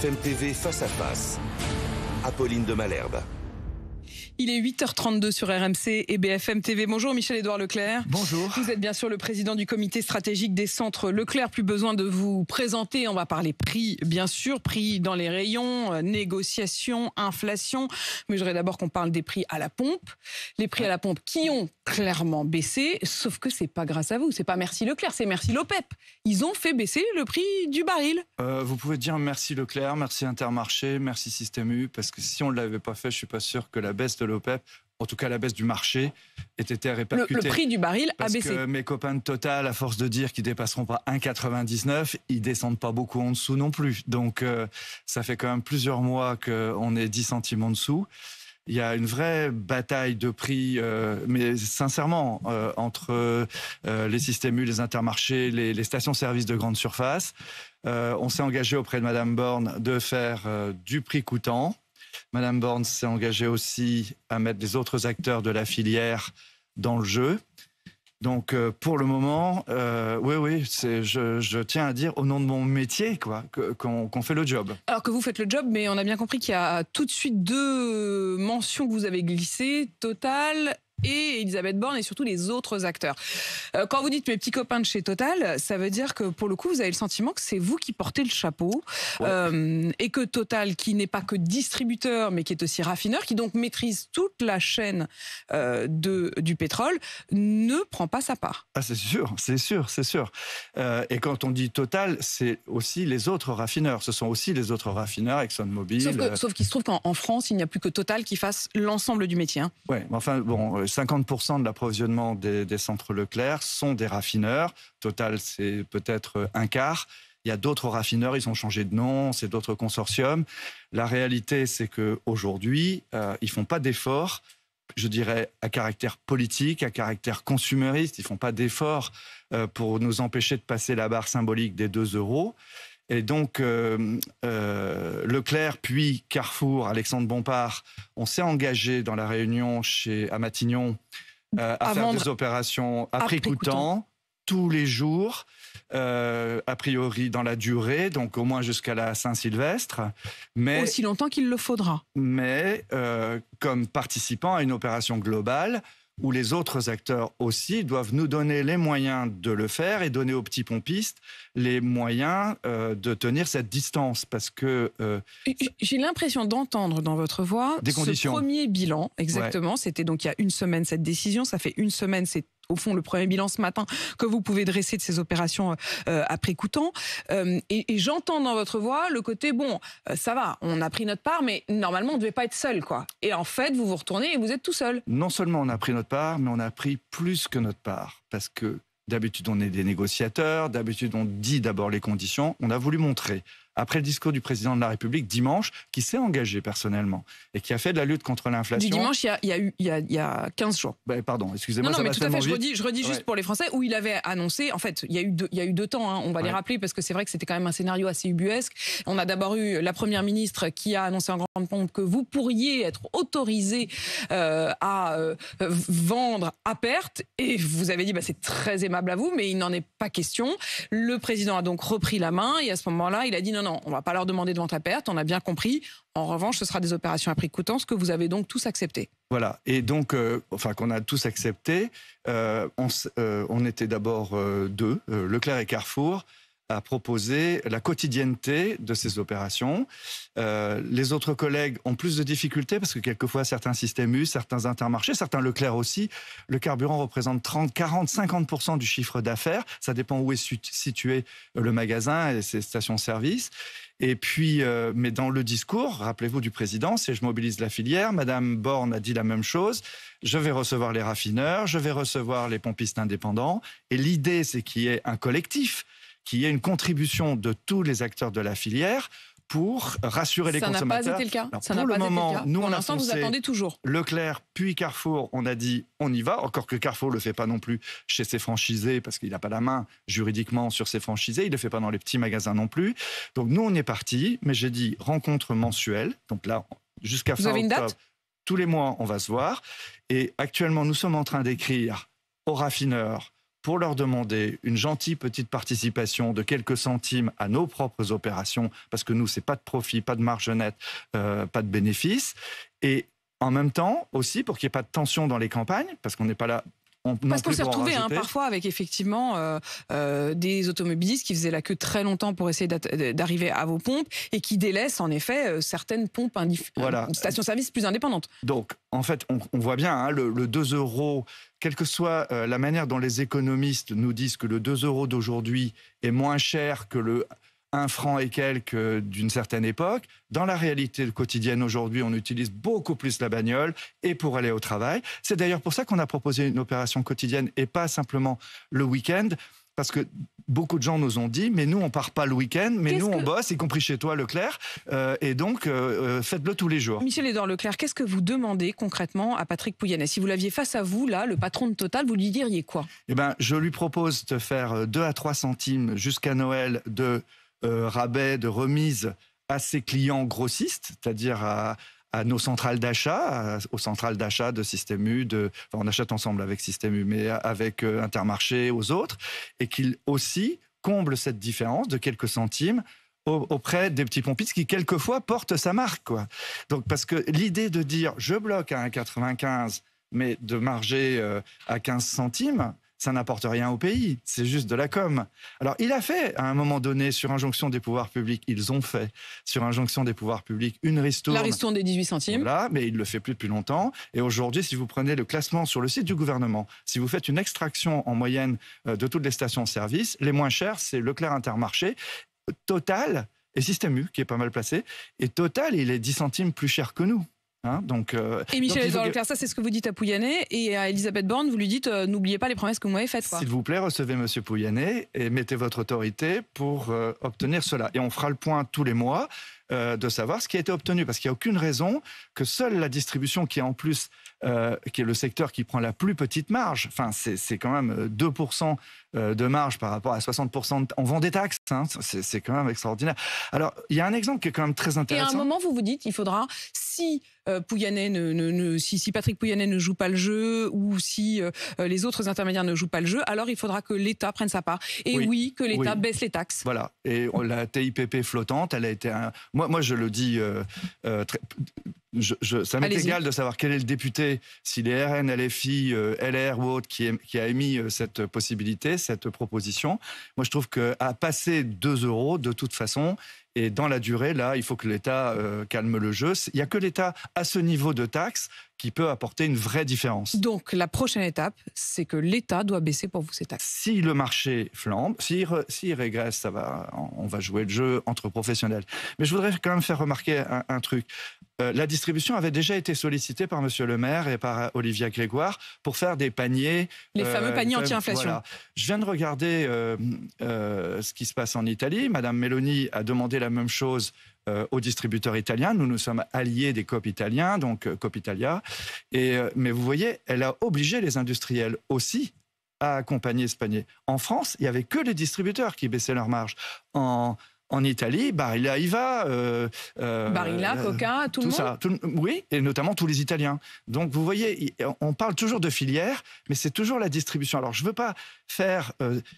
BFM TV face à face. Apolline de Malherbe. Il est 8h32 sur RMC et BFM TV. Bonjour Michel-Édouard Leclerc. Bonjour. Vous êtes bien sûr le président du comité stratégique des centres Leclerc. Plus besoin de vous présenter. On va parler prix, bien sûr. Prix dans les rayons, négociations, inflation. Mais je voudrais d'abord qu'on parle des prix à la pompe. Les prix à la pompe qui ont clairement baissé. Sauf que c'est pas grâce à vous. C'est pas merci Leclerc, c'est merci l'OPEP. Ils ont fait baisser le prix du baril. Vous pouvez dire merci Leclerc, merci Intermarché, merci Système U. Parce que si on ne l'avait pas fait, je ne suis pas sûr que la baisse de l'OPEP, en tout cas la baisse du marché, ait été répercutée. Le prix du baril a baissé. Parce que mes copains de Total, à force de dire qu'ils ne dépasseront pas 1,99, ils ne descendent pas beaucoup en dessous non plus. Donc ça fait quand même plusieurs mois qu'on est 10 centimes en dessous. Il y a une vraie bataille de prix, mais sincèrement, entre les systèmes U, les intermarchés, les stations-service de grande surface. On s'est engagé auprès de Madame Borne de faire du prix coûtant. Madame Borne s'est engagée aussi à mettre les autres acteurs de la filière dans le jeu. Donc, pour le moment, oui, je tiens à dire au nom de mon métier qu'on fait le job. Alors que vous faites le job, mais on a bien compris qu'il y a tout de suite deux mentions que vous avez glissées, Total et Elisabeth Borne et surtout les autres acteurs. Quand vous dites mes petits copains de chez Total, ça veut dire que pour le coup, vous avez le sentiment que c'est vous qui portez le chapeau et que Total, qui n'est pas que distributeur, mais qui est aussi raffineur, qui donc maîtrise toute la chaîne du pétrole, ne prend pas sa part. Ah, c'est sûr. Et quand on dit Total, c'est aussi les autres raffineurs. Ce sont aussi les autres raffineurs, ExxonMobil. Sauf qu'il se trouve qu'en France, il n'y a plus que Total qui fasse l'ensemble du métier. Hein. Oui, mais enfin, bon, 50% de l'approvisionnement des centres Leclerc sont des raffineurs. Total, c'est peut-être un quart. Il y a d'autres raffineurs, ils ont changé de nom, c'est d'autres consortiums. La réalité, c'est qu'aujourd'hui, ils ne font pas d'efforts, je dirais, à caractère politique, à caractère consumériste. Ils ne font pas d'efforts pour nous empêcher de passer la barre symbolique des 2 €. Et donc, Leclerc, puis Carrefour, Alexandre Bompard, on s'est engagé dans la réunion à Matignon à faire des opérations à prix coûtant tous les jours, a priori dans la durée, donc au moins jusqu'à la Saint-Sylvestre. Mais aussi longtemps qu'il le faudra. Mais comme participant à une opération globale, où les autres acteurs aussi doivent nous donner les moyens de le faire et donner aux petits pompistes les moyens de tenir cette distance. Parce que... j'ai l'impression d'entendre dans votre voix ce premier bilan, exactement. Ouais. C'était donc il y a une semaine cette décision, ça fait une semaine, c'est au fond le premier bilan ce matin que vous pouvez dresser de ces opérations à prix coûtant. Et j'entends dans votre voix le côté, ça va, on a pris notre part, mais normalement on ne devait pas être seul, quoi. Et en fait, vous vous retournez et vous êtes tout seul. Non seulement on a pris notre part, mais on a pris plus que notre part. Parce que d'habitude on est des négociateurs, d'habitude on dit d'abord les conditions. On a voulu montrer, après le discours du président de la République dimanche, qui s'est engagé personnellement et qui a fait de la lutte contre l'inflation. Du dimanche, il y a 15 jours. Pardon, excusez-moi. Non, mais tout à fait, je redis juste pour les Français, où il avait annoncé, en fait, il y a eu deux temps, hein, on va les rappeler, parce que c'est vrai que c'était quand même un scénario assez ubuesque. On a d'abord eu la première ministre qui a annoncé en grande pompe que vous pourriez être autorisé à vendre à perte, et vous avez dit, c'est très aimable à vous, mais il n'en est pas question. Le président a donc repris la main, et à ce moment-là, il a dit non, on va pas leur demander de vente à perte, on a bien compris. En revanche, ce sera des opérations à prix coûtant, ce que vous avez donc tous accepté. Voilà, et donc, qu'on a tous accepté, on était d'abord deux, Leclerc et Carrefour, à proposer la quotidienneté de ces opérations. Les autres collègues ont plus de difficultés parce que quelquefois certains systèmes U, certains intermarchés, certains Leclerc aussi, le carburant représente 30, 40, 50% du chiffre d'affaires. Ça dépend où est situé le magasin et ses stations-service. Et puis, mais dans le discours, rappelez-vous du président, c'est je mobilise la filière. Madame Borne a dit la même chose. Je vais recevoir les raffineurs, je vais recevoir les pompistes indépendants. Et l'idée, c'est qu'il y ait un collectif, qu'il y ait une contribution de tous les acteurs de la filière pour rassurer les consommateurs. Ça n'a pas été le cas. Alors, pour le moment, nous, pour on a l'instant, vous foncé. attendez toujours. Leclerc, puis Carrefour, on a dit on y va. Encore que Carrefour ne le fait pas non plus chez ses franchisés parce qu'il n'a pas la main juridiquement sur ses franchisés. Il ne le fait pas dans les petits magasins non plus. Donc nous, on est parti. Mais j'ai dit rencontre mensuelle. Donc là, jusqu'à fin octobre. Vous avez une date ? Tous les mois, on va se voir. Et actuellement, nous sommes en train d'écrire aux raffineurs, pour leur demander une gentille petite participation de quelques centimes à nos propres opérations, parce que nous, c'est pas de profit, pas de marge nette, pas de bénéfice, et en même temps aussi pour qu'il n'y ait pas de tension dans les campagnes, parce qu'on n'est pas là. Parce qu'on s'est retrouvé parfois avec effectivement des automobilistes qui faisaient la queue très longtemps pour essayer d'arriver à vos pompes et qui délaissent en effet certaines pompes, stations-service plus indépendantes. Donc en fait, on voit bien hein, le 2 €, quelle que soit la manière dont les économistes nous disent que le 2 € d'aujourd'hui est moins cher que le 1 franc et quelques d'une certaine époque. Dans la réalité quotidienne aujourd'hui, on utilise beaucoup plus la bagnole et pour aller au travail. C'est d'ailleurs pour ça qu'on a proposé une opération quotidienne et pas simplement le week-end. Parce que beaucoup de gens nous ont dit, mais nous, on part pas le week-end, mais nous, on bosse, y compris chez toi, Leclerc, et donc faites-le tous les jours. Michel-Édouard Leclerc, qu'est-ce que vous demandez concrètement à Patrick Pouyanné? Si vous l'aviez face à vous, là, le patron de Total, vous lui diriez quoi? Eh ben, je lui propose de faire 2 à 3 centimes jusqu'à Noël de rabais, de remise à ses clients grossistes, c'est-à-dire à nos centrales d'achat, aux centrales d'achat de Système U, on achète ensemble avec Système U, mais avec Intermarché, aux autres, et qu'il aussi comble cette différence de quelques centimes auprès des petits pompistes qui, quelquefois, portent sa marque, quoi. Donc, parce que l'idée de dire « je bloque à 1,95 », mais de marger à 15 centimes, ça n'apporte rien au pays, c'est juste de la com. Alors, il a fait, à un moment donné, sur injonction des pouvoirs publics, ils ont fait, sur injonction des pouvoirs publics, une ristourne. La ristourne des 18 centimes. Voilà, mais il ne le fait plus depuis longtemps. Et aujourd'hui, si vous prenez le classement sur le site du gouvernement, si vous faites une extraction en moyenne de toutes les stations-service, les moins chères, c'est Leclerc Intermarché, Total et Système U, qui est pas mal placé. Et Total, il est 10 centimes plus cher que nous. Hein, et Michel-Édouard Leclerc, ça c'est ce que vous dites à Pouyanné, et à Elisabeth Borne, vous lui dites n'oubliez pas les promesses que vous m'avez faites. S'il vous plaît, recevez M. Pouyanné et mettez votre autorité pour obtenir cela. Et on fera le point tous les mois de savoir ce qui a été obtenu, parce qu'il n'y a aucune raison que seule la distribution, qui est en plus qui est le secteur qui prend la plus petite marge, enfin c'est quand même 2% de marge par rapport à 60%, on vend des taxes, hein, c'est quand même extraordinaire. Alors il y a un exemple qui est quand même très intéressant. Et à un moment vous vous dites il faudra, si si Patrick Pouyanné ne joue pas le jeu, ou si les autres intermédiaires ne jouent pas le jeu, alors il faudra que l'État prenne sa part. Et oui que l'État baisse les taxes. Voilà. Et la TIPP flottante, elle a été moi je le dis ça m'est égal de savoir quel est le député, si les RN, LFI, LR ou autre qui a émis cette possibilité, cette proposition. Moi, je trouve qu'à passer 2 € de toute façon, et dans la durée, là, il faut que l'État calme le jeu. Il n'y a que l'État à ce niveau de taxe qui peut apporter une vraie différence. Donc, la prochaine étape, c'est que l'État doit baisser pour vous ses taxes. Si le marché flambe, s'il régresse, on va jouer le jeu entre professionnels. Mais je voudrais quand même faire remarquer un truc. La distribution avait déjà été sollicitée par M. Le Maire et par Olivia Grégoire pour faire des paniers. Les fameux paniers anti-inflation. Voilà. Je viens de regarder ce qui se passe en Italie. Madame Meloni a demandé la même chose aux distributeurs italiens. Nous sommes alliés des COP italiens, donc COP Italia. Mais vous voyez, elle a obligé les industriels aussi à accompagner ce panier. En France, il n'y avait que les distributeurs qui baissaient leur marge. En Italie, Barilla y va. Barilla, Coca, tout le monde. Ça, oui, et notamment tous les Italiens. Donc vous voyez, on parle toujours de filière, mais c'est toujours la distribution. Alors je ne veux pas faire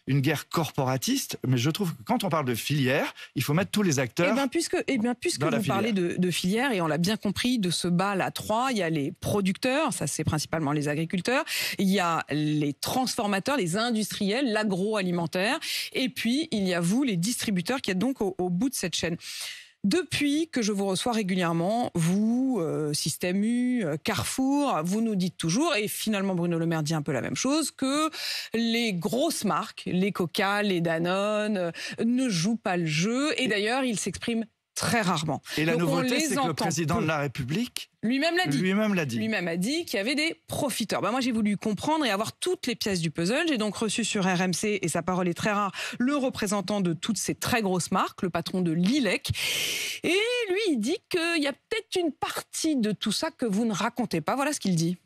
une guerre corporatiste, mais je trouve que quand on parle de filière, il faut mettre tous les acteurs. Puisque vous parlez de filière, et on l'a bien compris, de ce bal à 3, il y a les producteurs, ça c'est principalement les agriculteurs, il y a les transformateurs, les industriels, l'agroalimentaire, et puis il y a vous, les distributeurs, qui êtes donc au bout de cette chaîne. Depuis que je vous reçois régulièrement, vous, Système U, Carrefour, vous nous dites toujours, et finalement Bruno Le Maire dit un peu la même chose, que les grosses marques, les Coca, les Danone, ne jouent pas le jeu, et d'ailleurs ils s'expriment très rarement. Et la nouveauté, c'est que le président de la République lui-même l'a dit. Lui-même a dit qu'il y avait des profiteurs. Moi, j'ai voulu comprendre et avoir toutes les pièces du puzzle. J'ai donc reçu sur RMC, et sa parole est très rare, le représentant de toutes ces très grosses marques, le patron de Lilek. Et lui, il dit qu'il y a peut-être une partie de tout ça que vous ne racontez pas. Voilà ce qu'il dit.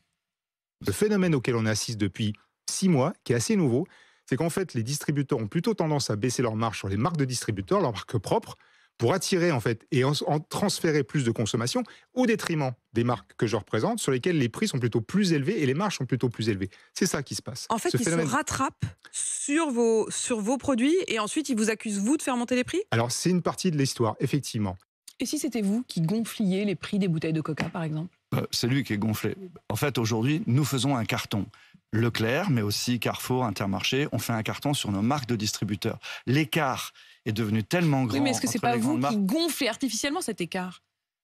Le phénomène auquel on assiste depuis 6 mois, qui est assez nouveau, c'est qu'en fait, les distributeurs ont plutôt tendance à baisser leurs marges sur les marques de distributeurs, leurs marques propres, pour attirer en fait et en transférer plus de consommation au détriment des marques que je représente, sur lesquelles les prix sont plutôt plus élevés et les marges sont plutôt plus élevées. C'est ça qui se passe. En fait, ils se rattrapent sur vos produits et ensuite ils vous accusent, vous, de faire monter les prix? Alors, c'est une partie de l'histoire, effectivement. Et si c'était vous qui gonfliez les prix des bouteilles de Coca, par exemple? C'est lui qui est gonflé. En fait, aujourd'hui, nous faisons un carton. Leclerc, mais aussi Carrefour, Intermarché, on fait un carton sur nos marques de distributeurs. L'écart est devenu tellement grand. Oui, mais est-ce que c'est pas vous marques... qui gonflez artificiellement cet écart?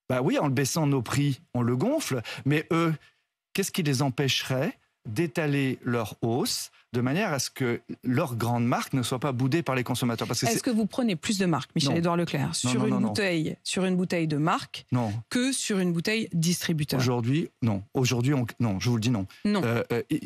Bah oui, en le baissant nos prix, on le gonfle. Mais eux, qu'est-ce qui les empêcherait d'étaler leur hausse de manière à ce que leurs grandes marques ne soient pas boudées par les consommateurs? Est-ce que vous prenez plus de marques, Michel-Édouard Leclerc, sur une bouteille de marque que sur une bouteille distributeur? Aujourd'hui, non. Aujourd'hui, non, je vous le dis non. Non.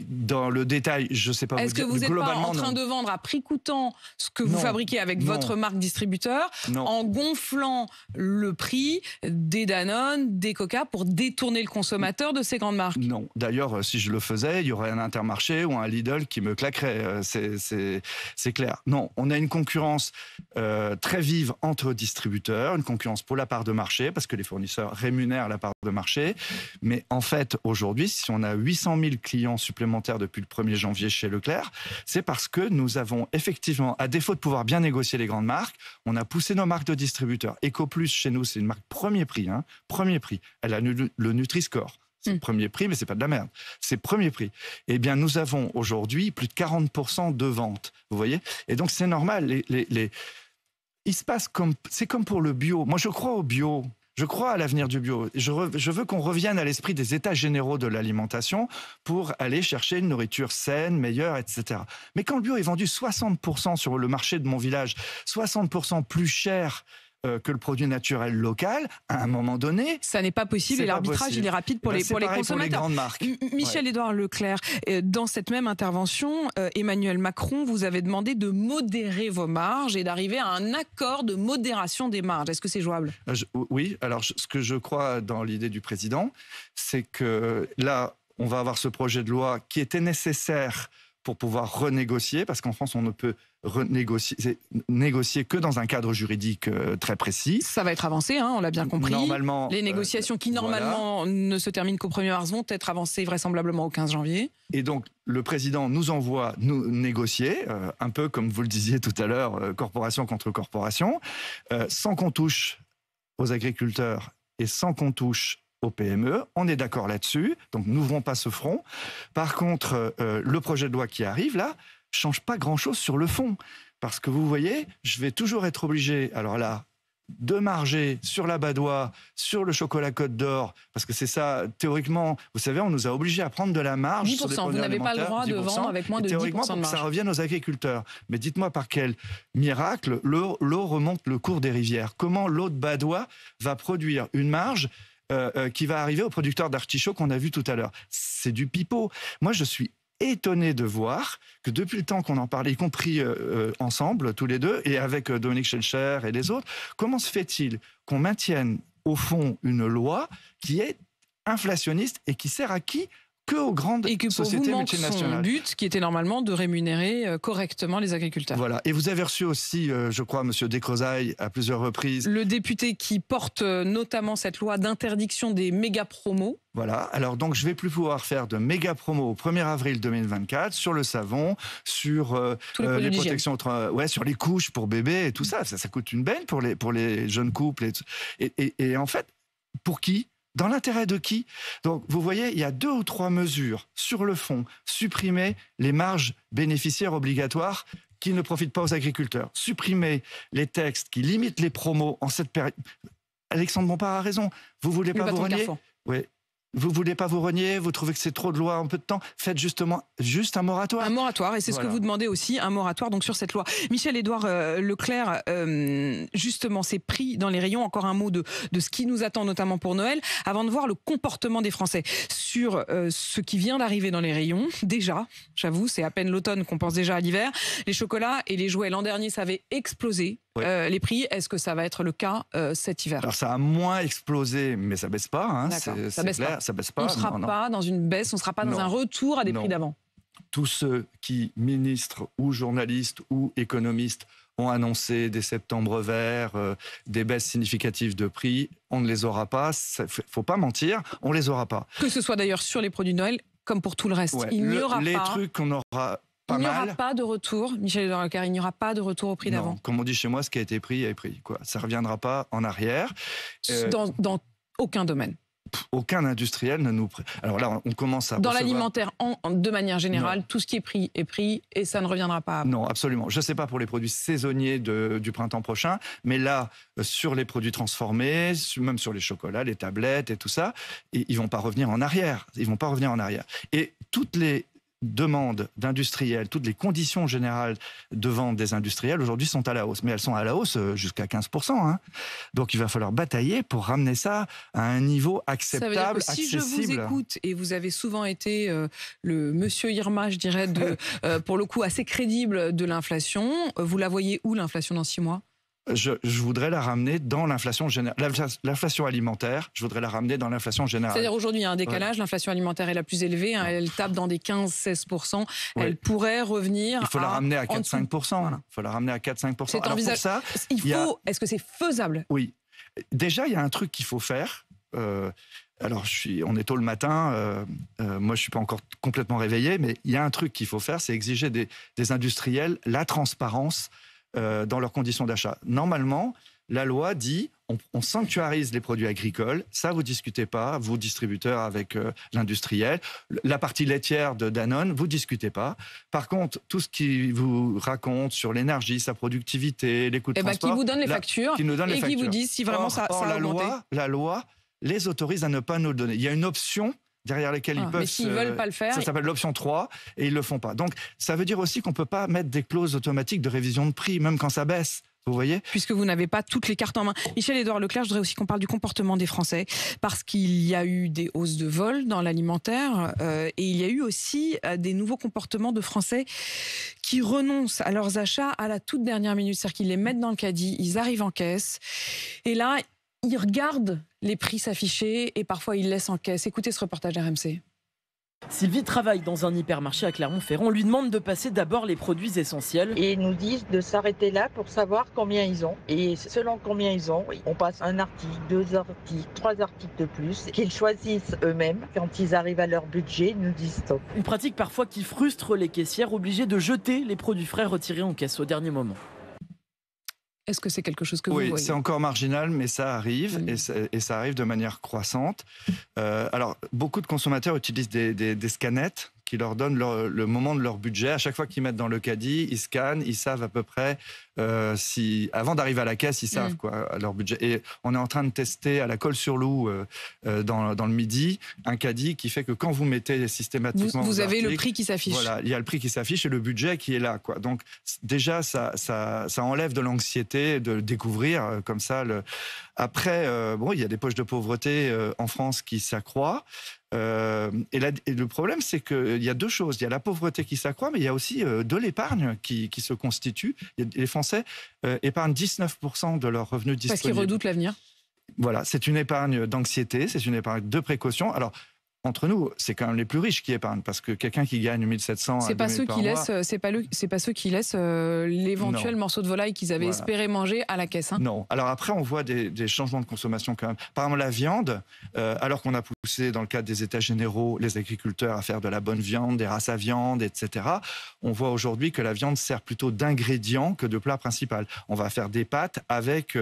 Dans le détail, je ne sais pas vous dire. Est-ce que vous n'êtes pas en train de vendre à prix coûtant ce que vous fabriquez avec votre marque distributeur en gonflant le prix des Danone, des Coca pour détourner le consommateur de ces grandes marques? Non. D'ailleurs, si je le faisais, il y aurait un Intermarché ou un Lidl qui me claquerait. C'est clair. Non, on a une concurrence très vive entre distributeurs, une concurrence pour la part de marché, parce que les fournisseurs rémunèrent la part de marché. Mais en fait, aujourd'hui, si on a 800 000 clients supplémentaires depuis le 1er janvier chez Leclerc, c'est parce que nous avons effectivement, à défaut de pouvoir bien négocier les grandes marques, on a poussé nos marques de distributeurs. EcoPlus, chez nous, c'est une marque premier prix. Premier prix. Elle a le Nutri-Score. C'est premier prix, mais c'est pas de la merde. C'est premier prix. Eh bien, nous avons aujourd'hui plus de 40% de ventes. Vous voyez? Et donc, c'est normal. Il se passe c'est comme pour le bio. Moi, je crois au bio. Je crois à l'avenir du bio. Je veux qu'on revienne à l'esprit des états généraux de l'alimentation pour aller chercher une nourriture saine, meilleure, etc. Mais quand le bio est vendu 60% sur le marché de mon village, 60% plus cher que le produit naturel local, à un moment donné... Ça n'est pas possible et l'arbitrage, il est rapide pour les consommateurs. Pour les grandes marques. Michel-Édouard Leclerc, dans cette même intervention, Emmanuel Macron vous avait demandé de modérer vos marges et d'arriver à un accord de modération des marges. Est-ce que c'est jouable? Oui, alors ce que je crois dans l'idée du président, c'est que là, on va avoir ce projet de loi qui était nécessaire pour pouvoir renégocier, parce qu'en France, on ne peut négocier que dans un cadre juridique très précis. Ça va être avancé, on l'a bien compris. Normalement, les négociations qui, normalement, ne se terminent qu'au 1er mars vont être avancées vraisemblablement au 15 janvier. Et donc, le président nous envoie nous négocier, un peu comme vous le disiez tout à l'heure, corporation contre corporation, sans qu'on touche aux agriculteurs et sans qu'on touche aux PME. On est d'accord là-dessus, donc n'ouvrons pas ce front. Par contre, le projet de loi qui arrive là change pas grand-chose sur le fond, parce que vous voyez, je vais toujours être obligé, alors là, de marger sur la Badoie, sur le chocolat Côte d'Or, parce que c'est ça, théoriquement, vous savez, on nous a obligés à prendre de la marge 10%, sur des produits vous n'avez pas le droit 10%, de vendre avec moins de 10% de marge. Théoriquement, pour que ça revienne aux agriculteurs. Mais dites-moi par quel miracle l'eau remonte le cours des rivières. Comment l'eau de Badoie va produire une marge qui va arriver aux producteurs d'artichauts qu'on a vu tout à l'heure? C'est du pipeau. Moi, je suis étonné de voir que depuis le temps qu'on en parlait, y compris ensemble, tous les deux, et avec Dominique Schelcher et les autres, comment se fait-il qu'on maintienne au fond une loi qui est inflationniste et qui sert à qui? Que aux grandes sociétés multinationales. Son but, qui était normalement de rémunérer correctement les agriculteurs. Voilà. Et vous avez reçu aussi, je crois, M. Descrozaille, à plusieurs reprises. Le député qui porte notamment cette loi d'interdiction des méga promos. Voilà. Alors donc, je vais plus pouvoir faire de méga promos au 1er avril 2024 sur le savon, sur les protections, sur les couches pour bébés et tout ça. Ça coûte une benne pour les jeunes couples. Et en fait, pour qui? Dans l'intérêt de qui? Donc, vous voyez, il y a 2 ou 3 mesures sur le fond. Supprimer les marges bénéficiaires obligatoires qui ne profitent pas aux agriculteurs. Supprimer les textes qui limitent les promos en cette période. Alexandre Bompard a raison. Vous voulez pas vous renier? Oui. Vous voulez pas vous renier? Vous trouvez que c'est trop de lois en peu de temps? Faites juste un moratoire. Un moratoire, et c'est ce que vous demandez aussi, un moratoire donc sur cette loi. Michel-Édouard Leclerc, justement, ces prix dans les rayons, encore un mot de ce qui nous attend notamment pour Noël, avant de voir le comportement des Français sur ce qui vient d'arriver dans les rayons. Déjà, j'avoue, c'est à peine l'automne qu'on pense déjà à l'hiver. Les chocolats et les jouets, l'an dernier, ça avait explosé. Oui. Les prix, est-ce que ça va être le cas cet hiver? Alors ça a moins explosé, mais ça baisse pas. Ça baisse pas. Ça baisse pas. On ne sera pas dans une baisse, on ne sera pas dans un retour à des prix d'avant. tous ceux qui, ministres ou journalistes ou économistes, ont annoncé des septembre verts, des baisses significatives de prix, on ne les aura pas. Il ne faut pas mentir, on ne les aura pas. Que ce soit d'ailleurs sur les produits de Noël, comme pour tout le reste. Ouais, Il n'y aura les pas... trucs qu'on aura... Il n'y aura pas de retour, Michel Leclerc, il n'y aura pas de retour au prix d'avant. Comme on dit chez moi, ce qui a été pris est pris. Quoi. Ça ne reviendra pas en arrière. Dans aucun domaine. Aucun industriel ne nous... Alors là, on commence à... Dans l'alimentaire, de manière générale, tout ce qui est pris et ça ne reviendra pas. Non, absolument. Je ne sais pas pour les produits saisonniers du printemps prochain, mais là, sur les produits transformés, même sur les chocolats, les tablettes et tout ça, ils ne vont pas revenir en arrière. Ils vont pas revenir en arrière. Et toutes les demandes d'industriels, toutes les conditions générales de vente des industriels aujourd'hui sont à la hausse. Mais elles sont à la hausse jusqu'à 15%. Hein. Donc il va falloir batailler pour ramener ça à un niveau acceptable, ça veut dire que si accessible. je vous écoute, et vous avez souvent été le monsieur Irma, je dirais, pour le coup assez crédible de l'inflation, vous la voyez où l'inflation dans 6 mois ? Je voudrais la ramener dans l'inflation générale. L'inflation alimentaire, je voudrais la ramener dans l'inflation générale. C'est-à-dire aujourd'hui, il y a un décalage, l'inflation alimentaire est la plus élevée, hein, elle tape dans des 15-16%, elle pourrait revenir Il faut la ramener à 4-5%. Voilà. Il faut la ramener à 4-5%. C'est envisageable. Est-ce que c'est faisable ? Oui. Déjà, il y a un truc qu'il faut faire. Alors, on est tôt le matin, moi je ne suis pas encore complètement réveillé, mais il y a un truc qu'il faut faire, c'est exiger des industriels la transparence dans leurs conditions d'achat. Normalement, la loi dit on sanctuarise les produits agricoles, ça vous discutez pas, vous distributeurs avec l'industriel. La partie laitière de Danone, vous discutez pas. Par contre, tout ce qui vous raconte sur l'énergie, sa productivité, les coûts de transport... qui vous donne les factures qui nous donne et qui vous disent si vraiment ça a augmenté. La loi les autorise à ne pas nous le donner. Il y a une option derrière lesquels ils peuvent... Mais s'ils ne veulent pas le faire... Ça s'appelle l'option 3, et ils ne le font pas. Donc, ça veut dire aussi qu'on ne peut pas mettre des clauses automatiques de révision de prix, même quand ça baisse. Vous voyez ? Puisque vous n'avez pas toutes les cartes en main. Michel-Édouard Leclerc, je voudrais aussi qu'on parle du comportement des Français, parce qu'il y a eu des hausses de vol dans l'alimentaire, et il y a eu aussi des nouveaux comportements de Français qui renoncent à leurs achats à la toute dernière minute. C'est-à-dire qu'ils les mettent dans le caddie, ils arrivent en caisse, et là, ils regardent les prix s'afficher, et parfois ils laissent en caisse. Écoutez ce reportage d'RMC. Sylvie travaille dans un hypermarché à Clermont-Ferrand. On lui demande de passer d'abord les produits essentiels. Et ils nous disent de s'arrêter là pour savoir combien ils ont. Et selon combien ils ont, on passe un article, 2 articles, 3 articles de plus qu'ils choisissent eux-mêmes. Quand ils arrivent à leur budget, ils nous disent stop. Une pratique parfois qui frustre les caissières obligées de jeter les produits frais retirés en caisse au dernier moment. Est-ce que c'est quelque chose que vous voyez ? Oui, c'est encore marginal, mais ça arrive, et ça arrive de manière croissante. Alors, beaucoup de consommateurs utilisent des scanettes qui leur donnent le moment de leur budget. À chaque fois qu'ils mettent dans le caddie, ils scannent, ils savent à peu près, avant d'arriver à la caisse, ils savent leur budget. Et on est en train de tester à la Colle-sur-Loup, dans le Midi, un caddie qui fait que quand vous mettez systématiquement... Vous avez le prix qui s'affiche. Voilà, il y a le prix qui s'affiche et le budget qui est là, quoi. Donc déjà, ça enlève de l'anxiété de découvrir comme ça. Après, il y a des poches de pauvreté en France qui s'accroît. Et le problème, c'est qu'il y a deux choses. Il y a la pauvreté qui s'accroît, mais il y a aussi de l'épargne qui se constitue. Les Français épargnent 19% de leurs revenus disponibles. Parce qu'ils redoutent l'avenir. Voilà, c'est une épargne d'anxiété, c'est une épargne de précaution. Alors, entre nous, c'est quand même les plus riches qui épargnent, parce que quelqu'un qui gagne 1700 c'est pas ceux qui laissent, c'est pas ceux qui laissent l'éventuel morceau de volaille qu'ils avaient espéré manger à la caisse. Hein. Non. Alors après, on voit des changements de consommation quand même. Par exemple, la viande, alors qu'on a poussé dans le cadre des États généraux les agriculteurs à faire de la bonne viande, des races à viande, etc. On voit aujourd'hui que la viande sert plutôt d'ingrédient que de plat principal. On va faire des pâtes avec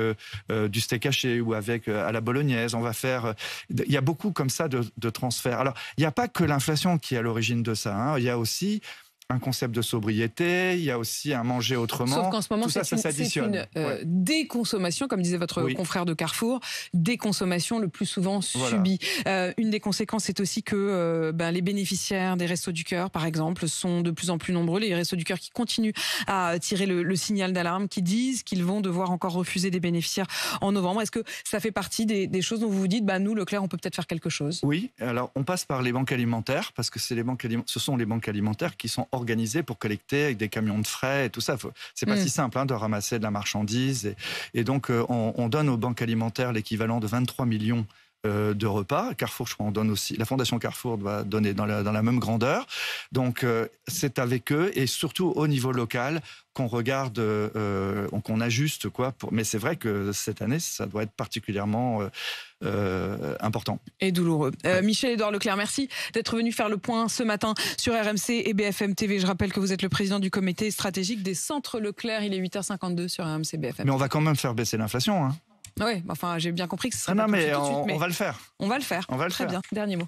du steak haché ou avec à la bolognaise. On va faire. Il y a beaucoup comme ça de transferts. Alors, il n'y a pas que l'inflation qui est à l'origine de ça. Hein. Il y a aussi un concept de sobriété, il y a aussi un manger autrement. Sauf qu'en ce moment, tout ça s'additionne. C'est une déconsommation, comme disait votre confrère de Carrefour, déconsommation le plus souvent subie. Une des conséquences, c'est aussi que les bénéficiaires des Restos du Cœur, par exemple, sont de plus en plus nombreux. Les Restos du Cœur qui continuent à tirer le signal d'alarme, qui disent qu'ils vont devoir encore refuser des bénéficiaires en novembre. Est-ce que ça fait partie des choses dont vous vous dites, nous, Leclerc, on peut peut-être faire quelque chose ? Oui, alors on passe par les banques alimentaires, parce que ce sont les banques alimentaires qui sont organisées pour collecter avec des camions de frais et tout ça. C'est pas si simple de ramasser de la marchandise. Et donc, on donne aux banques alimentaires l'équivalent de 23 millions de repas. Carrefour, je crois, on donne aussi. La Fondation Carrefour doit donner dans la même grandeur. Donc, c'est avec eux et surtout au niveau local qu'on regarde, qu'on ajuste, quoi. Mais c'est vrai que cette année, ça doit être particulièrement important. Et douloureux. Michel-Édouard Leclerc, merci d'être venu faire le point ce matin sur RMC et BFM TV. Je rappelle que vous êtes le président du comité stratégique des centres Leclerc. Il est 8h52 sur RMC BFM. Mais on va quand même faire baisser l'inflation, hein. Oui, enfin, j'ai bien compris que ce serait non, pas mais tout de suite, mais on va le faire. On va le faire. On va le Très faire. bien. Dernier mot.